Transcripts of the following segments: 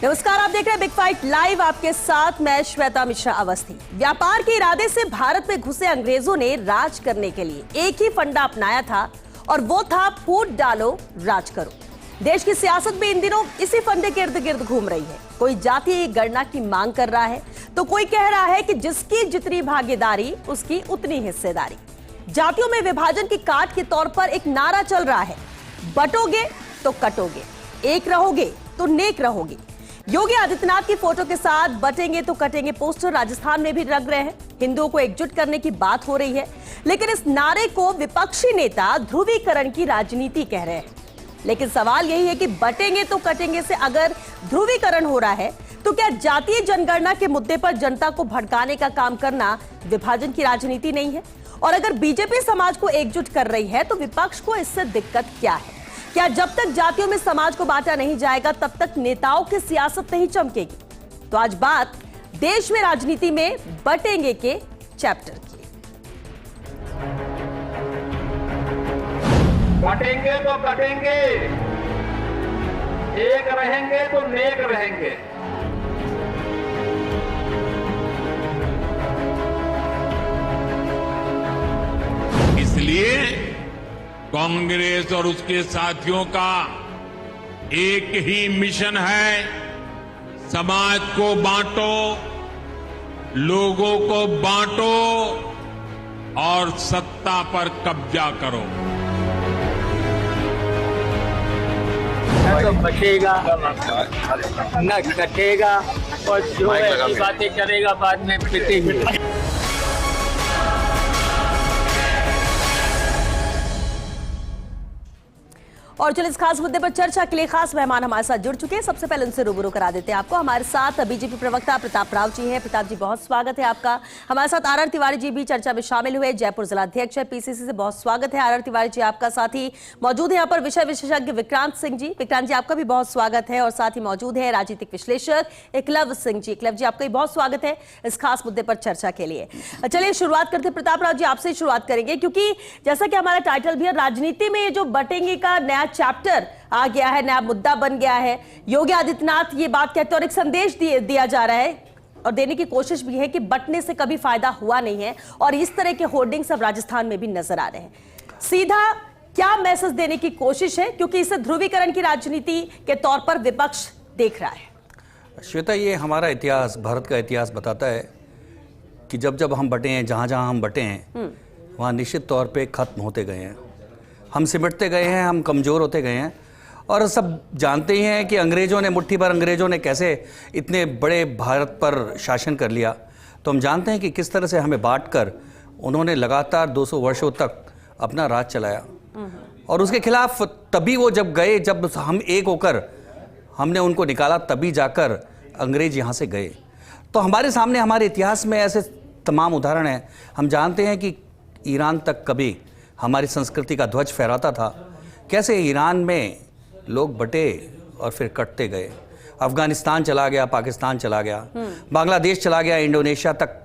नमस्कार, आप देख रहे हैं बिग फाइट लाइव। आपके साथ मैं श्वेता मिश्रा अवस्थी। व्यापार के इरादे से भारत में घुसे अंग्रेजों ने राज करने के लिए एक ही फंडा अपनाया था और वो था फूट डालो राज करो। देश की सियासत में इन दिनों इसी फंडे के इर्द गिर्द घूम रही है। कोई जातीय गणना की मांग कर रहा है तो कोई कह रहा है कि जिसकी जितनी भागीदारी उसकी उतनी हिस्सेदारी। जातियों में विभाजन की काट के तौर पर एक नारा चल रहा है, बटोगे तो कटोगे, एक रहोगे तो नेक रहोगे। योगी आदित्यनाथ की फोटो के साथ बटेंगे तो कटेंगे पोस्टर राजस्थान में भी लग रहे हैं। हिंदुओं को एकजुट करने की बात हो रही है, लेकिन इस नारे को विपक्षी नेता ध्रुवीकरण की राजनीति कह रहे हैं। लेकिन सवाल यही है कि बटेंगे तो कटेंगे से अगर ध्रुवीकरण हो रहा है तो क्या जातीय जनगणना के मुद्दे पर जनता को भड़काने का काम करना विभाजन की राजनीति नहीं है? और अगर बीजेपी समाज को एकजुट कर रही है तो विपक्ष को इससे दिक्कत क्या है? क्या जब तक जातियों में समाज को बांटा नहीं जाएगा तब तक नेताओं की सियासत नहीं चमकेगी? तो आज बात देश में राजनीति में बटेंगे के चैप्टर की। बटेंगे तो कटेंगे, एक रहेंगे तो नेक रहेंगे। इसलिए कांग्रेस और उसके साथियों का एक ही मिशन है, समाज को बांटो, लोगों को बांटो और सत्ता पर कब्जा करो। न तो बचेगा न कटेगा और जो ऐसी बातें करेगा बाद में पिटेगी। और चलिए इस खास मुद्दे पर चर्चा के लिए खास मेहमान हमारे साथ जुड़ चुके हैं। सबसे पहले उनसे रूबरू करा देते हैं आपको। हमारे साथ बीजेपी प्रवक्ता प्रताप राव जी हैं। प्रताप जी, बहुत स्वागत है आपका। हमारे साथ आर तिवारी जी भी चर्चा में शामिल हुए, जयपुर जिला अध्यक्ष है पीसीसी से। बहुत स्वागत है आर तिवारी जी आपका। साथ ही मौजूद है यहाँ पर विषय विशेषज्ञ विक्रांत सिंह जी। विक्रांत जी, आपका भी बहुत स्वागत है। और साथ ही मौजूद है राजनीतिक विश्लेषक एकलव्य सिंह जी। एकलव्य जी, आपका भी बहुत स्वागत है इस खास मुद्दे पर चर्चा के लिए। चलिए शुरुआत करते हैं। प्रताप राव जी, आपसे ही शुरुआत करेंगे, क्योंकि जैसा कि हमारा टाइटल भी है, राजनीति में ये जो बटेंगे का नया चैप्टर आ गया है, नया मुद्दा बन गया है। योगी आदित्यनाथ ये बात कहते हैं और एक संदेश दिया जा रहा है और देने की कोशिश भी है कि बंटने से कभी फायदा हुआ नहीं है। और इस तरह के होर्डिंग्स अब राजस्थान में भी नजर आ रहे हैं। सीधा क्या मैसेज देने की कोशिश है, क्योंकि इसे ध्रुवीकरण की राजनीति के तौर पर विपक्ष देख रहा है? श्वेता, ये हमारा इतिहास, भारत का इतिहास बताता है कि जब जब हम बटे हैं, जहाँ जहाँ हम बटे हैं, वहाँ निश्चित तौर पे खत्म होते गए हैं, हम सिमटते गए हैं, हम कमज़ोर होते गए हैं। और सब जानते ही हैं कि अंग्रेज़ों ने, मुट्ठी भर अंग्रेज़ों ने कैसे इतने बड़े भारत पर शासन कर लिया। तो हम जानते हैं कि किस तरह से हमें बांटकर उन्होंने लगातार 200 वर्षों तक अपना राज चलाया। और उसके खिलाफ तभी वो जब गए, जब हम एक होकर हमने उनको निकाला, तभी जाकर अंग्रेज यहाँ से गए। तो हमारे सामने, हमारे इतिहास में ऐसे तमाम उदाहरण हैं। हम जानते हैं कि ईरान तक कभी हमारी संस्कृति का ध्वज फहराता था, कैसे ईरान में लोग बटे और फिर कटते गए। अफगानिस्तान चला गया, पाकिस्तान चला गया, बांग्लादेश चला गया, इंडोनेशिया तक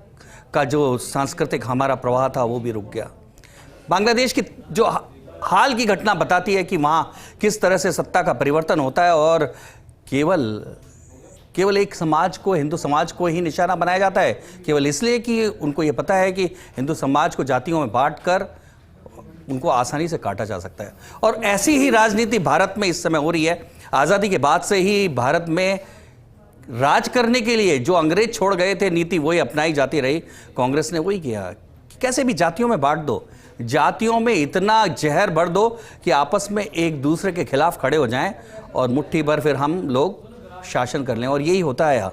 का जो सांस्कृतिक हमारा प्रवाह था वो भी रुक गया। बांग्लादेश की जो हाल की घटना बताती है कि वहाँ किस तरह से सत्ता का परिवर्तन होता है और केवल एक समाज को, हिंदू समाज को ही निशाना बनाया जाता है, केवल इसलिए कि उनको ये पता है कि हिंदू समाज को जातियों में बांट कर उनको आसानी से काटा जा सकता है। और ऐसी ही राजनीति भारत में इस समय हो रही है। आज़ादी के बाद से ही भारत में राज करने के लिए जो अंग्रेज छोड़ गए थे नीति, वही अपनाई जाती रही। कांग्रेस ने वही किया कि कैसे भी जातियों में बांट दो, जातियों में इतना जहर भर दो कि आपस में एक दूसरे के खिलाफ खड़े हो जाएं और मुट्ठी भर फिर हम लोग शासन कर लें। और यही होता है।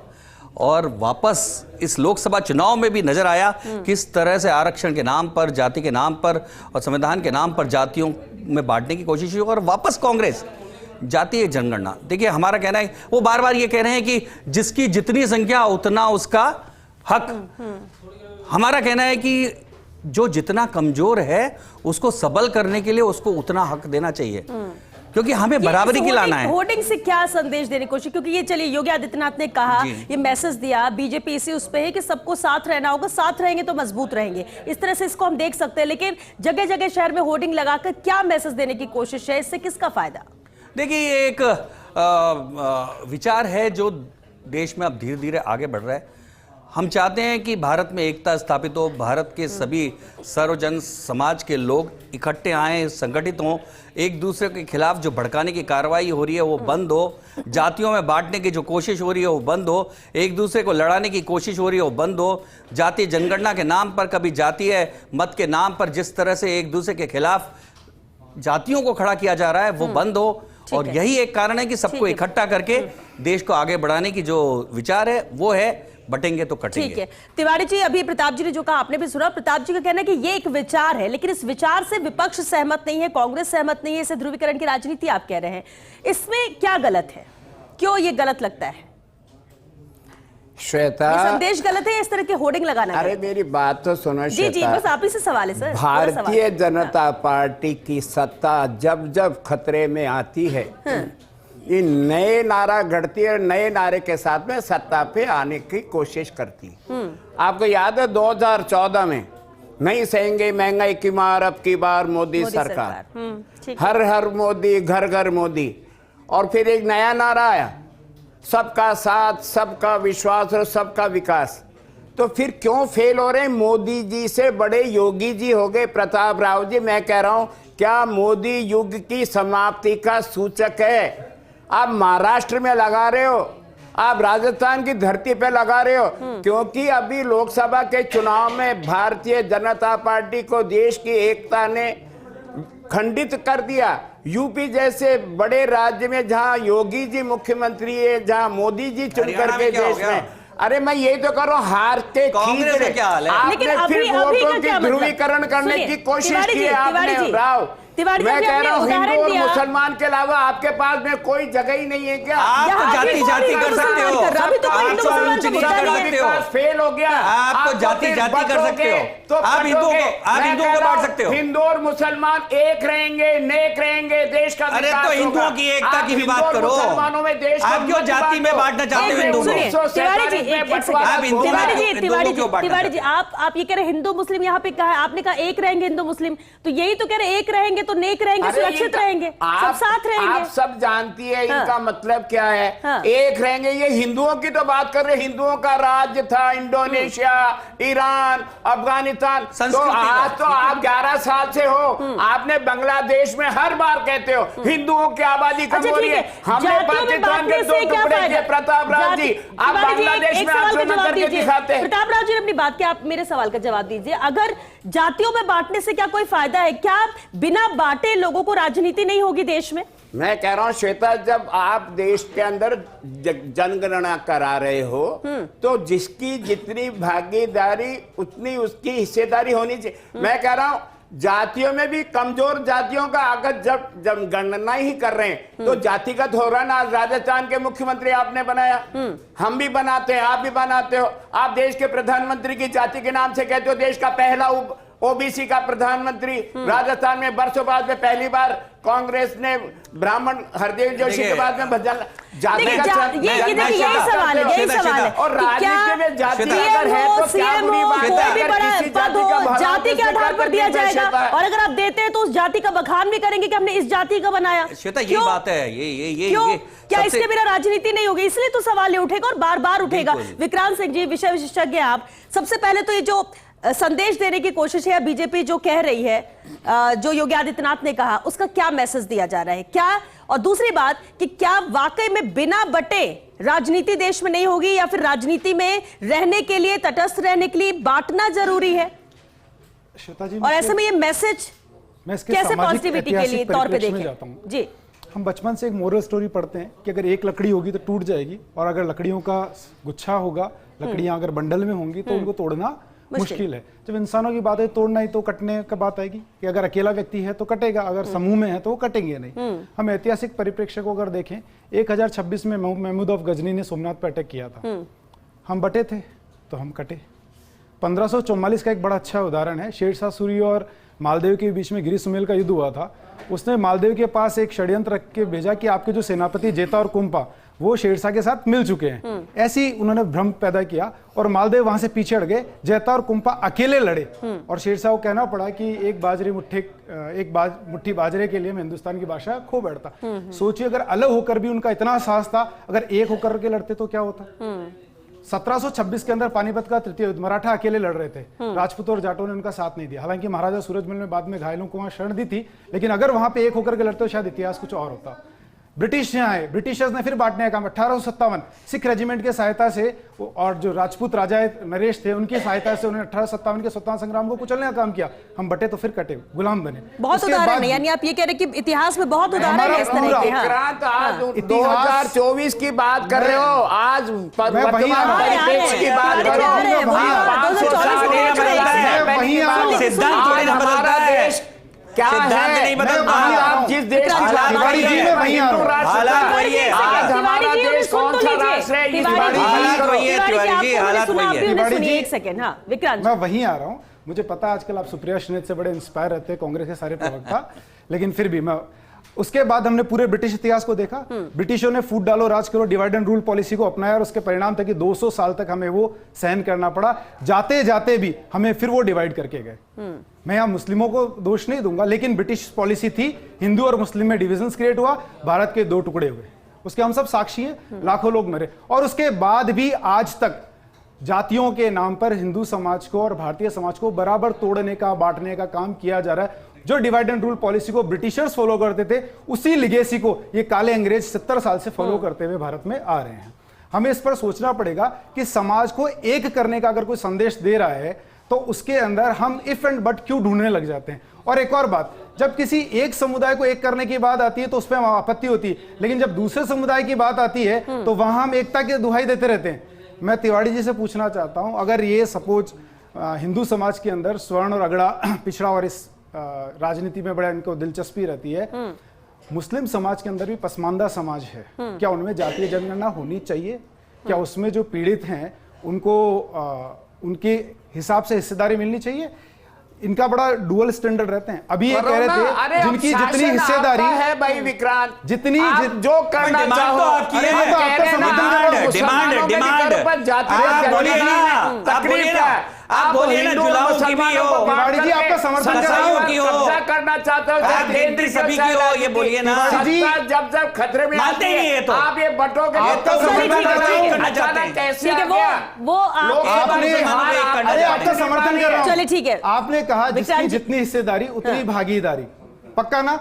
और वापस इस लोकसभा चुनाव में भी नजर आया किस तरह से आरक्षण के नाम पर, जाति के नाम पर और संविधान के नाम पर जातियों में बांटने की कोशिश हुई। और वापस कांग्रेस जातीय जनगणना, देखिए हमारा कहना है, वो बार बार ये कह रहे हैं कि जिसकी जितनी संख्या उतना उसका हक। हमारा कहना है कि जो जितना कमजोर है उसको सबल करने के लिए उसको उतना हक देना चाहिए, क्योंकि हमें बराबरी की लाना है। होर्डिंग से क्या संदेश देने की कोशिश, क्योंकि ये चलिए योगी आदित्यनाथ ने कहा, ये मैसेज दिया, बीजेपी इसी उस पे है कि सबको साथ रहना होगा, साथ रहेंगे तो मजबूत रहेंगे, इस तरह से इसको हम देख सकते हैं। लेकिन जगह जगह शहर में होर्डिंग लगाकर क्या मैसेज देने की कोशिश है, इससे किसका फायदा? देखिए, ये एक विचार है जो देश में अब धीरे धीरे आगे बढ़ रहा है। हम चाहते हैं कि भारत में एकता स्थापित हो, भारत के सभी सर्वजन समाज के लोग इकट्ठे आएं, संगठित हों, एक दूसरे के खिलाफ जो भड़काने की कार्रवाई हो रही है वो बंद हो, जातियों में बांटने की जो कोशिश हो रही है वो बंद हो, एक दूसरे को लड़ाने की कोशिश हो रही है वो बंद हो, जातीय जनगणना के नाम पर, कभी जातीय मत के नाम पर जिस तरह से एक दूसरे के खिलाफ जातियों को खड़ा किया जा रहा है वो बंद हो। और यही एक कारण है कि सबको इकट्ठा करके देश को आगे बढ़ाने की जो विचार है वो है बटेंगे तो कटेंगे। ठीक है तिवारी जी, अभी प्रताप जी ने जो कहा आपने भी सुना। प्रताप जी का कहना है कि ये एक विचार है, लेकिन इस विचार से विपक्ष सहमत नहीं है, कांग्रेस सहमत नहीं है, इसे ध्रुवीकरण की राजनीति आप कह रहे हैं। इसमें क्या गलत है, क्यों ये गलत लगता है? श्वेता, ये संदेश गलत है, इस तरह के होर्डिंग लगाना? अरे मेरी बात तो सुनो जी जी, बस आप ही से सवाल है सर। भारतीय जनता पार्टी की सत्ता जब जब खतरे में आती है, ये नए नारा गढ़ती है, नए नारे के साथ में सत्ता पे आने की कोशिश करती है। आपको याद है 2014 में नहीं सहेंगे महंगाई की मार, अब की बार मोदी सरकार, हर हर मोदी, घर घर मोदी। और फिर एक नया नारा आया, सबका साथ, सबका विश्वास और सबका विकास। तो फिर क्यों फेल हो रहे हैं? मोदी जी से बड़े योगी जी हो गए प्रताप राव जी। मैं कह रहा हूं, क्या मोदी युग की समाप्ति का सूचक है? आप महाराष्ट्र में लगा रहे हो, आप राजस्थान की धरती पे लगा रहे हो, क्योंकि अभी लोकसभा के चुनाव में भारतीय जनता पार्टी को देश की एकता ने खंडित कर दिया। यूपी जैसे बड़े राज्य में जहां योगी जी मुख्यमंत्री है, जहां मोदी जी चुन करके देश में, अरे मैं यही तो कर रहा हूं, हार के कांग्रेस में क्या हाल है? आपने फिर वोटों की ध्रुवीकरण करने की कोशिश की है आपने राव। मैं कह रहा हूँ हिंदू और मुसलमान के अलावा आपके पास में कोई जगह ही नहीं है क्या? आप तो जाति जाति कर सकते हो, आप तो ऊंच नीच कर सकते हो, फेल हो गया। आप तो जाति जाति कर सकते हो, तो आप हिंदुओं को बांट सकते हो। हिंदू और मुसलमान एक रहेंगे, नेक रहेंगे, देश का अरे तो हिंदुओं की एकता की भी बात करो, मुसलमानों में देश आप क्यों जाति में बांटना चाहते हो हिंदुओं को? तिवारी जी, आप ये कह रहे हिंदू मुस्लिम, यहाँ पे कहा है आपने, कहा एक रहेंगे हिंदू मुस्लिम, तो यही तो कह रहे एक रहेंगे तो नेक रहेंगे, सुरक्षित रहेंगे, सब साथ रहेंगे। आप सब जानती है इनका मतलब क्या है। एक रहेंगे, ये हिंदुओं की तो बात कर रहे, हिंदुओं का राज्य था इंडोनेशिया, ईरान, अफगानिस्तान। तो आज तो आप 11 साल से हो, आपने बांग्लादेश में हर बार कहते हो हिंदुओं की आबादी कम हो रही है, हमने पाकिस्तान के 2 टुकड़े किए। प्रताप राव जी, आप बांग्लादेश में आक्रमण करके दिखाते हैं। प्रताप राव जी ने अपनी बात की, आप मेरे सवाल का जवाब दीजिए। अगर जातियों में बांटने से क्या कोई फायदा है? क्या बिना बांटे लोगों को राजनीति नहीं होगी देश में? मैं कह रहा हूं श्वेता, जब आप देश के अंदर जनगणना करा रहे हो तो जिसकी जितनी भागीदारी उतनी उसकी हिस्सेदारी होनी चाहिए। मैं कह रहा हूं जातियों में भी कमजोर जातियों का अगर जब गणना ही कर रहे हैं तो जातिगत हो रहा है ना। आज राजस्थान के मुख्यमंत्री आपने बनाया, हम भी बनाते हैं, आप भी बनाते हो। आप देश के प्रधानमंत्री की जाति के नाम से कहते हो, देश का पहला ओबीसी का प्रधानमंत्री। राजस्थान में बरसों बाद में पहली बार कांग्रेस ने ब्राह्मण हरदेव जोशी के बाद में बदल जाति का यही सवाल है। और राजनीति में जाति अगर है तो क्या बुरी बात है? अगर किसी जाति का जाति के आधार पर दिया जाएगा, और अगर आप देते हैं तो उस जाति का बखान भी करेंगे कि हमने इस जाति का बनाया। श्वेता, ये बात है, ये क्या इसके बिना राजनीति नहीं होगी? इसलिए तो सवाल ये उठेगा और बार बार उठेगा। विक्रांत सिंह जी, विषय विशेषज्ञ आप, सबसे पहले तो ये जो संदेश देने की कोशिश है बीजेपी जो कह रही है, जो योगी आदित्यनाथ ने कहा, उसका क्या मैसेज दिया जा रहा है क्या? और दूसरी बात कि क्या वाकई में बिना बटे राजनीति देश में नहीं होगी, या फिर राजनीति में रहने के लिए, तटस्थ रहने के लिए बांटना जरूरी है? और ऐसे में ये मैसेज कैसे पॉजिटिविटी के लिए तौर पे देखें? जी, हम बचपन से एक मोरल स्टोरी पढ़ते हैं कि अगर एक लकड़ी होगी तो टूट जाएगी, और अगर लकड़ियों का गुच्छा होगा, लकड़ियां अगर बंडल में होंगी तो उनको तोड़ना मुश्किल है। जब इंसानों की बात है तोड़ना ही, तो कटने का बात आएगी कि अगर अकेला व्यक्ति है तो कटेगा, अगर समूह में है तो वो कटेंगे नहीं। हम ऐतिहासिक परिप्रेक्ष्य को अगर देखें, 1026 में महमूद ऑफ गजनी ने सोमनाथ पर अटैक किया था, हम बटे थे तो हम कटे। 1544 का एक बड़ा अच्छा उदाहरण है, शेरशाह सूरी और मालदेव के बीच में गिरी सुमेल का युद्ध हुआ था। उसने मालदेव के पास एक षड्यंत्र रख के भेजा कि आपके जो सेनापति जेता और कुंपा वो शेरशाह के साथ मिल चुके हैं। ऐसी उन्होंने भ्रम पैदा किया और मालदेव वहां से पीछे हट गए। जैता और कुंपा अकेले लड़े और शेरशाह को कहना पड़ा कि एक मुट्ठी बाजरे के लिए मैं हिंदुस्तान की बादशाह खो बैठता। सोचिए अगर अलग होकर भी उनका इतना साहस था, अगर एक होकर के लड़ते तो क्या होता। 1726 के अंदर पानीपत का तृतीय युद्ध मराठा अकेले लड़ रहे थे, राजपूत और जाटों ने उनका साथ नहीं दिया। हालांकि महाराजा सूरजमल ने बाद में घायलों को वहां शरण दी थी, लेकिन अगर वहां पे एक होकर के लड़ते तो शायद इतिहास कुछ और होता। ब्रिटिश यहाँ आए, ब्रिटिशर्स ने फिर बांटने का काम 1857 सिख रेजिमेंट के सहायता से और जो राजपूत राजा नरेश थे उनकी सहायता से उन्होंने 1857 के स्वतंत्रता संग्राम को कुचलने का काम किया। हम बटे तो फिर कटे, गुलाम बने। बहुत उदाहरण है, यानी आप ये कह रहे हैं कि इतिहास में बहुत उदाहरण है इस तरह के। विक्रांत, आज 2024 की बात कर रहे हो, आज वर्तमान परिप्रेक्ष्य की बात कर रहे हो। सिद्धांत थोड़ी ना बदलता है, क्या सिद्धांत नहीं बदलता। आप जिस देश की हालात वही है, हालात वही है। आज हमारा देश कौन सा राष्ट्र है? इस बात हालात वही है तिवारी जी, हालात वही है। तिवारी जी, एक सेकंड। हाँ विक्रांत, मैं वहीं आ रहा हूं। मुझे पता है आजकल आप सुप्रिया श्रीनेत से बड़े इंस्पायर रहते हैं, कांग्रेस के सारे प्रवक्ता, लेकिन फिर भी मैं उसके बाद हमने पूरे ब्रिटिश इतिहास को देखा। ब्रिटिशों ने फूट डालो राज करो डिवाइड एंड रूल पॉलिसी को अपनाया और उसके परिणाम था कि 200 साल तक हमें वो सहन करना पड़ा। जाते जाते भी हमें फिर वो डिवाइड करके गए। मैं यहां मुस्लिमों को दोष नहीं दूंगा, लेकिन ब्रिटिश पॉलिसी थी, हिंदू और मुस्लिम में डिविजन क्रिएट हुआ, भारत के 2 टुकड़े हुए। उसके हम सब साक्षी हैं, लाखों लोग मरे। और उसके बाद भी आज तक जातियों के नाम पर हिंदू समाज को और भारतीय समाज को बराबर तोड़ने का, बांटने का काम किया जा रहा है। जो डिवाइड एंड रूल पॉलिसी को ब्रिटिशर्स फॉलो करते थे, उसी लिगेसी को ये काले अंग्रेज 70 साल से फॉलो करते हुए भारत में आ रहे हैं। हमें इस पर सोचना पड़ेगा कि समाज को एक करने का अगर कोई संदेश दे रहा है तो उसके अंदर हम इफ एंड बट क्यों ढूंढने लग जाते हैं। और एक और बात, जब किसी एक समुदाय को एक करने की बात आती है तो उस पर आपत्ति होती है, लेकिन जब दूसरे समुदाय की बात आती है तो वहां हम एकता की दुहाई देते रहते हैं। मैं तिवारी जी से पूछना चाहता हूं, अगर ये सपोज हिंदू समाज के अंदर स्वर्ण और अगड़ा पिछड़ा और इस राजनीति में बड़ा इनको दिलचस्पी रहती है, मुस्लिम समाज के अंदर भी पसमानदा समाज है, क्या उनमें जातीय जनगणना होनी चाहिए? क्या उसमें जो पीड़ित हैं उनको उनके हिसाब से हिस्सेदारी मिलनी चाहिए? इनका बड़ा डुअल स्टैंडर्ड रहते हैं। अभी ये कह रहे थे जिनकी जितनी हिस्सेदारी है भाई विक्रांत, जितनी जो करना चाहो, आपकी है, डिमांड आप बोलिए ना, आप बोलिए ना, जुलाओं की भी हो, तिवारी जी आपका समर्थन कर रहा हूं की हो, कब्जा करना चाहते हो, केंद्र सभी की हो, ये बोलिए ना। जब जब खतरे में मानते ही है तो आप ये बटों के लिए करना चाहते हैं। कैसे ठीक है, वो आपका समर्थन कर रहा हूं। चलिए ठीक है, आपने कहा जिसकी जितनी हिस्सेदारी उतनी भागीदारी, पक्का ना?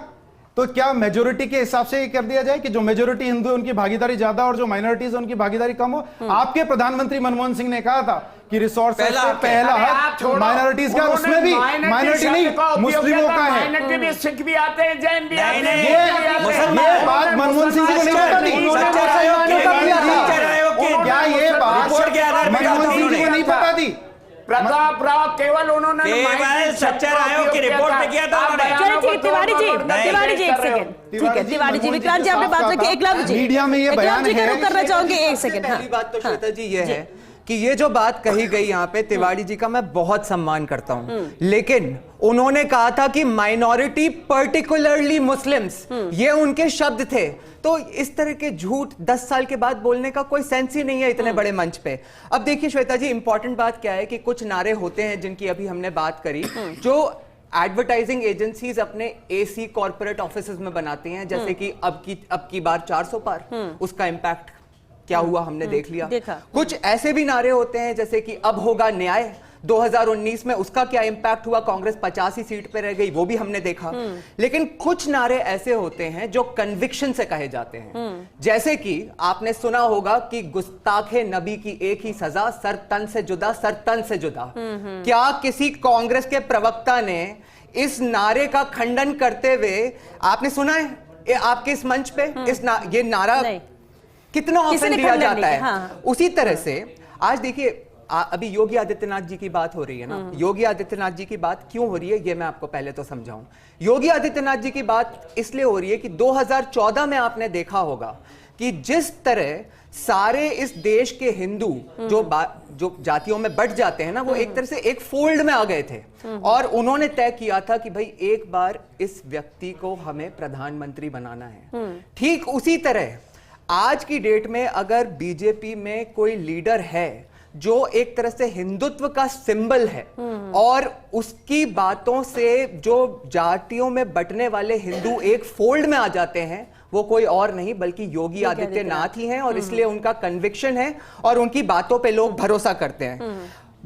तो क्या मेजोरिटी के हिसाब से ये कर दिया जाए कि जो मेजोरिटी हिंदू है उनकी भागीदारी ज्यादा और जो माइनॉरिटीज है उनकी भागीदारी कम हो? आपके प्रधानमंत्री मनमोहन सिंह ने कहा था कि रिसोर्स पहला हक माइनॉरिटीज का, उसमें भी माइनॉरिटी नहीं मुस्लिमों का है। माइनॉरिटी भी सिख भी आते हैं, जैन भी आते हैं। ये बात मनमोहन सिंह जी को नहीं पता थी? क्या ये बात मनमोहन सिंह जी को नहीं पता थी? प्रताप राव केवल उन्होंने सच्चर आयोग की रिपोर्ट पे किया था उन्होंने। चलिए ठीक, तिवारी जी एक सेकंड। ठीक है तिवारी जी, विक्रांत जी आपने बात रखी। एकलव्य जी, मीडिया में ये बयान है, करना चाहूंगे एक सेकंड। पहली बात तो श्वेता जी ये है कि ये जो बात कही गई यहाँ पे तिवारी जी का मैं बहुत सम्मान करता हूं, लेकिन उन्होंने कहा था कि माइनॉरिटी पर्टिकुलरली मुस्लिम्स, ये उनके शब्द थे। तो इस तरह के झूठ 10 साल के बाद बोलने का कोई सेंस ही नहीं है इतने बड़े मंच पे। अब देखिए श्वेता जी, इंपॉर्टेंट बात क्या है कि कुछ नारे होते हैं जिनकी अभी हमने बात करी, जो एडवर्टाइजिंग एजेंसीज अपने एसी कॉर्पोरेट ऑफिसेज में बनाती हैं, जैसे कि अब की बार 400 पार, उसका इंपैक्ट क्या हुआ हमने देख लिया। कुछ ऐसे भी नारे होते हैं जैसे कि अब होगा न्याय, 2019 में उसका क्या इंपैक्ट हुआ, कांग्रेस 85 सीट पे रह गई, वो भी हमने देखा। लेकिन कुछ नारे ऐसे होते हैं जो कन्विक्शन से कहे जाते हैं, जैसे कि आपने सुना होगा कि गुस्ताखे नबी की एक ही सजा, सर तन से जुदा, सर तन से जुदा। क्या किसी कांग्रेस के प्रवक्ता ने इस नारे का खंडन करते हुए आपने सुना है आपके इस मंच पे ये नारा कितना ऑफेंड दिया जाता है? हाँ। उसी तरह से आज देखिए, अभी योगी आदित्यनाथ जी की बात हो रही है ना, योगी आदित्यनाथ जी की बात क्यों हो रही है ये मैं आपको पहले तो समझाऊं। योगी आदित्यनाथ जी की बात इसलिए हो रही है कि 2014 में आपने देखा होगा कि जिस तरह सारे इस देश के हिंदू जो जातियों में बट जाते हैं ना, वो एक तरह से एक फोल्ड में आ गए थे और उन्होंने तय किया था कि भाई एक बार इस व्यक्ति को हमें प्रधानमंत्री बनाना है। ठीक उसी तरह आज की डेट में अगर बीजेपी में कोई लीडर है जो एक तरह से हिंदुत्व का सिंबल है और उसकी बातों से जो जातियों में बंटने वाले हिंदू एक फोल्ड में आ जाते हैं, वो कोई और नहीं बल्कि योगी आदित्यनाथ ही हैं। और इसलिए उनका कन्विक्शन है और उनकी बातों पे लोग भरोसा करते हैं।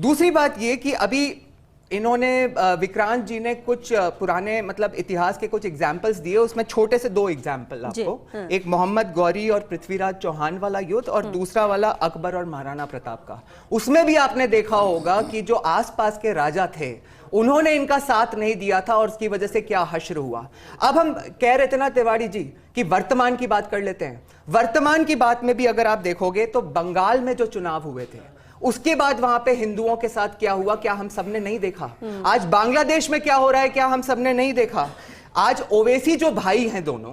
दूसरी बात ये कि अभी इन्होंने विक्रांत जी ने कुछ पुराने मतलब इतिहास के कुछ एग्जाम्पल्स दिए, उसमें छोटे से 2 एग्जाम्पल आपको, एक मोहम्मद गौरी और पृथ्वीराज चौहान वाला युद्ध और दूसरा वाला अकबर और महाराणा प्रताप का। उसमें भी आपने देखा होगा कि जो आसपास के राजा थे उन्होंने इनका साथ नहीं दिया था और उसकी वजह से क्या हश्र हुआ। अब हम कह रहे थे ना तिवारी जी कि वर्तमान की बात कर लेते हैं। वर्तमान की बात में भी अगर आप देखोगे तो बंगाल में जो चुनाव हुए थे उसके बाद वहां पे हिंदुओं के साथ क्या हुआ, क्या हम सबने नहीं देखा? आज बांग्लादेश में क्या हो रहा है, क्या हम सबने नहीं देखा? आज ओवैसी जो भाई हैं दोनों,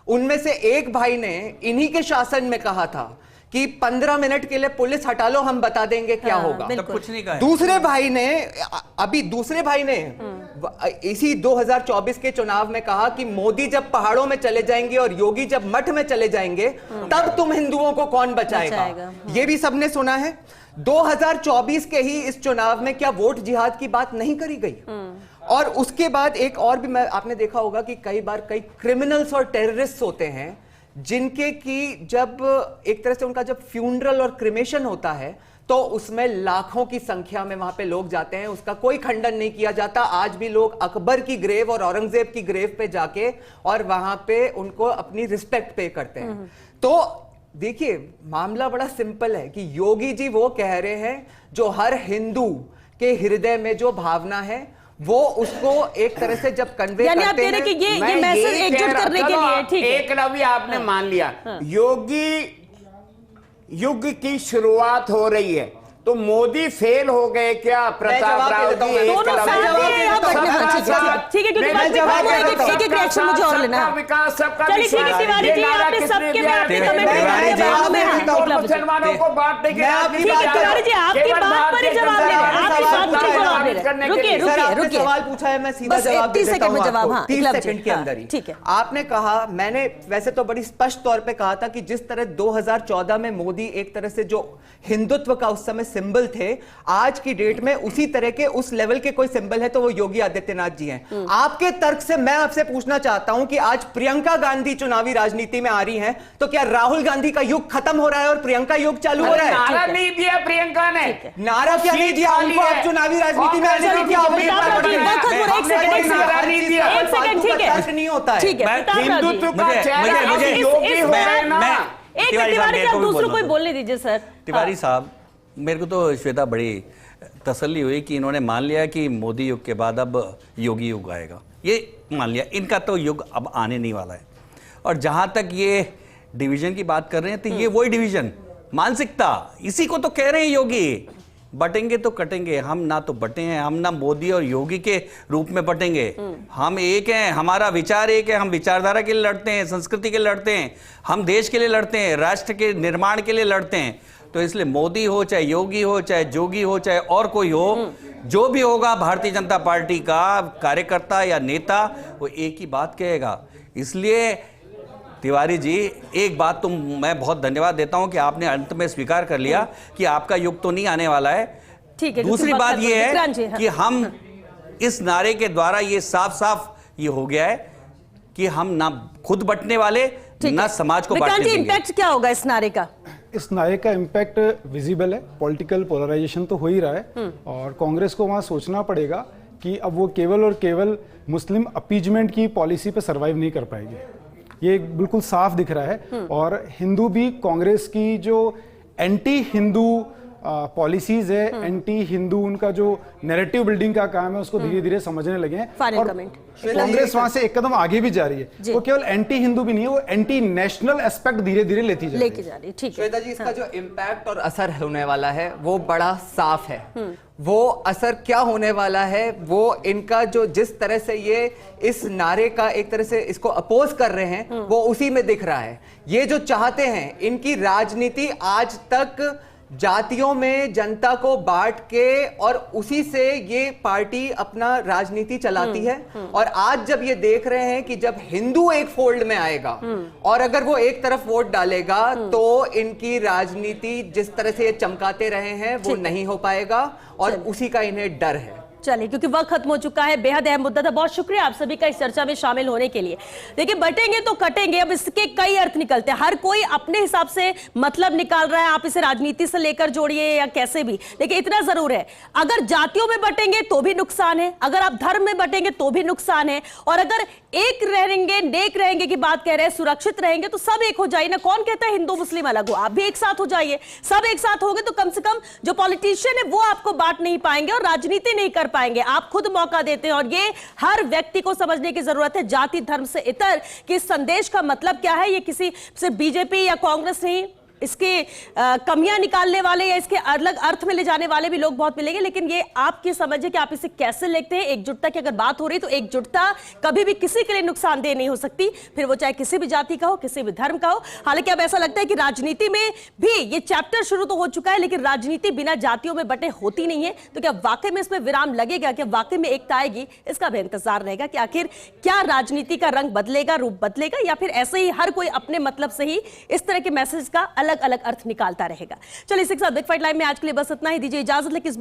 उनमें से एक भाई ने इन्हीं के शासन में कहा था कि 15 मिनट के लिए पुलिस हटा लो, हम बता देंगे क्या होगा। तब कुछ नहीं कहा। दूसरे भाई ने इसी 2024 के चुनाव में कहा कि मोदी जब पहाड़ों में चले जाएंगे और योगी जब मठ में चले जाएंगे तब तुम हिंदुओं को कौन बचाएगा। ये भी सबने सुना है। 2024 के ही इस चुनाव में क्या वोट जिहाद की बात नहीं करी गई? और उसके बाद एक और भी आपने देखा होगा कि कई बार कई क्रिमिनल्स और टेररिस्ट होते हैं जिनके की जब एक तरह से उनका जब फ्यूनरल और क्रिमेशन होता है तो उसमें लाखों की संख्या में वहां पे लोग जाते हैं, उसका कोई खंडन नहीं किया जाता। आज भी लोग अकबर की ग्रेव और औरंगजेब की ग्रेव पे जाके और वहां पे उनको अपनी रिस्पेक्ट पे करते हैं। तो देखिए मामला बड़ा सिंपल है कि योगी जी वो कह रहे हैं जो हर हिंदू के हृदय में जो भावना है वो उसको एक तरह से जब कन्वे करते हैं। आप कह रहे कि ये मैसेज एकजुट करने के लिए ठीक है। एकलव्य आपने मान लिया, योगी युग की शुरुआत हो रही है तो मोदी फेल हो गए क्या? प्रताप राव जी मुसलमानों को बांटने के सवाल पूछा है, मैं सीधा जवाब देता हूं 30 सेकंड के अंदर ही। आपने कहा, मैंने वैसे तो बड़ी स्पष्ट तौर पे कहा था कि जिस तरह 2014 में मोदी एक तरह से जो हिंदुत्व का उस समय सिंबल थे, आज की डेट में उसी तरह के उस लेवल के कोई सिंबल है तो वो योगी आदित्यनाथ जी हैं। आपके तर्क से मैं आपसे पूछना चाहता हूं कि आज प्रियंका गांधी चुनावी राजनीति में आ रही हैं तो क्या राहुल गांधी का युग खत्म हो रहा है और प्रियंका युग चालू हो रहा है? नारा नहीं दिया प्रियंका ने, नारा क्या नहीं दिया? उनको अब चुनावी राजनीति में आने की क्या आवश्यकता नहीं होता है। हिंदुत्व का चेहरा योगी हो रहे ना। तिवारी साहब दूसरों को बोलने दीजिए सर। तिवारी साहब, मेरे को तो श्वेता बड़ी तसल्ली हुई कि इन्होंने मान लिया कि मोदी युग के बाद अब योगी युग आएगा। ये मान लिया, इनका तो युग अब आने नहीं वाला है। और जहां तक ये डिवीजन की बात कर रहे हैं तो ये वही डिवीजन मानसिकता, इसी को तो कह रहे हैं योगी। बटेंगे तो कटेंगे, हम ना तो बटे हैं, हम ना मोदी और योगी के रूप में बटेंगे। हम एक हैं, हमारा विचार एक है, हम विचारधारा के लिए लड़ते हैं, संस्कृति के लिए लड़ते हैं, हम देश के लिए लड़ते हैं, राष्ट्र के निर्माण के लिए लड़ते हैं। तो इसलिए मोदी हो, चाहे योगी हो, चाहे जोगी हो, चाहे और कोई हो, जो भी होगा भारतीय जनता पार्टी का कार्यकर्ता या नेता वो एक ही बात कहेगा। इसलिए तिवारी जी, एक बात तो मैं बहुत धन्यवाद देता हूं कि आपने अंत में स्वीकार कर लिया कि आपका युग तो नहीं आने वाला है। ठीक है। दूसरी बात यह है कि हम इस नारे के द्वारा ये साफ साफ ये हो गया है कि हम ना खुद बंटने वाले ना समाज को बांटने देंगे। इंपैक्ट क्या होगा इस नारे का? इस नारे का इम्पैक्ट विजिबल है, पॉलिटिकल पोलराइजेशन तो हो ही रहा है और कांग्रेस को वहां सोचना पड़ेगा कि अब वो केवल और केवल मुस्लिम अपीजमेंट की पॉलिसी पे सरवाइव नहीं कर पाएगी। ये बिल्कुल साफ दिख रहा है। और हिंदू भी कांग्रेस की जो एंटी हिंदू पॉलिसीज है, एंटी हिंदू उनका जो नैरेटिव बिल्डिंग का काम है उसको धीरे धीरे समझने लगे हैं। और कांग्रेस वहां से एक कदम आगे भी जा रही है। वो केवल एंटी हिंदू भी नहीं है, वो एंटी नेशनल एस्पेक्ट धीरे धीरे लेके जा रही है। ठीक है श्वेता जी, इसका जो इम्पैक्ट और असर होने वाला है वो बड़ा साफ है। वो असर क्या होने वाला है, वो इनका जो जिस तरह से ये इस नारे का एक तरह से इसको अपोज कर रहे हैं वो उसी में दिख रहा है। ये जो चाहते हैं, इनकी राजनीति आज तक जातियों में जनता को बांट के और उसी से ये पार्टी अपना राजनीति चलाती है। और आज जब ये देख रहे हैं कि जब हिंदू एक फोल्ड में आएगा और अगर वो एक तरफ वोट डालेगा तो इनकी राजनीति जिस तरह से ये चमकाते रहे हैं वो नहीं हो पाएगा और उसी का इन्हें डर है। चलिए, क्योंकि वक्त खत्म हो चुका है, बेहद अहम मुद्दा था। बहुत शुक्रिया आप सभी का इस चर्चा में शामिल होने के लिए। देखिए, बटेंगे तो कटेंगे, अब इसके कई अर्थ निकलते हैं, हर कोई अपने हिसाब से मतलब निकाल रहा है। आप इसे राजनीति से लेकर जोड़िए या कैसे भी, लेकिन इतना जरूर है, अगर जातियों में बटेंगे तो भी नुकसान है, अगर आप धर्म में बटेंगे तो भी नुकसान है, और अगर एक रहेंगे, नेक रहेंगे की बात कह रहे हैं, सुरक्षित रहेंगे तो सब एक हो जाए ना। कौन कहता है हिंदू मुस्लिम अलग हो? आप भी एक साथ हो जाइए, सब एक साथ होंगे तो कम से कम जो पॉलिटिशियन है वो आपको बांट नहीं पाएंगे और राजनीति नहीं कर पाएंगे। आप खुद मौका देते हैं और ये हर व्यक्ति को समझने की जरूरत है, जाति धर्म से इतर, कि इस संदेश का मतलब क्या है। ये किसी सिर्फ बीजेपी या कांग्रेस नहीं, इसके कमियां निकालने वाले या इसके अलग अर्थ में ले जाने वाले भी लोग बहुत मिलेंगे, लेकिन ये आपकी समझ है कि आप इसे कैसे लेते हैं। एकजुटता की अगर बात हो रही तो एकजुटता कभी भी किसी के लिए नुकसानदेह नहीं हो सकती, फिर वो चाहे किसी भी जाति का हो, किसी भी धर्म का हो। हालांकि अब ऐसा लगता है कि राजनीति में भी ये चैप्टर शुरू तो हो चुका है, लेकिन राजनीति बिना जातियों में बटे होती नहीं है। तो क्या वाकई में इसमें विराम लगेगा, क्या वाकई में एकता आएगी? इसका भी इंतजार रहेगा कि आखिर क्या राजनीति का रंग बदलेगा, रूप बदलेगा, या फिर ऐसे ही हर कोई अपने मतलब से ही इस तरह के मैसेज का अलग अलग अर्थ निकालता रहेगा। चलिए, इसी के साथ बिग फाइट लाइव में आज के लिए बस इतना ही। दीजिए इजाजत, लेकिन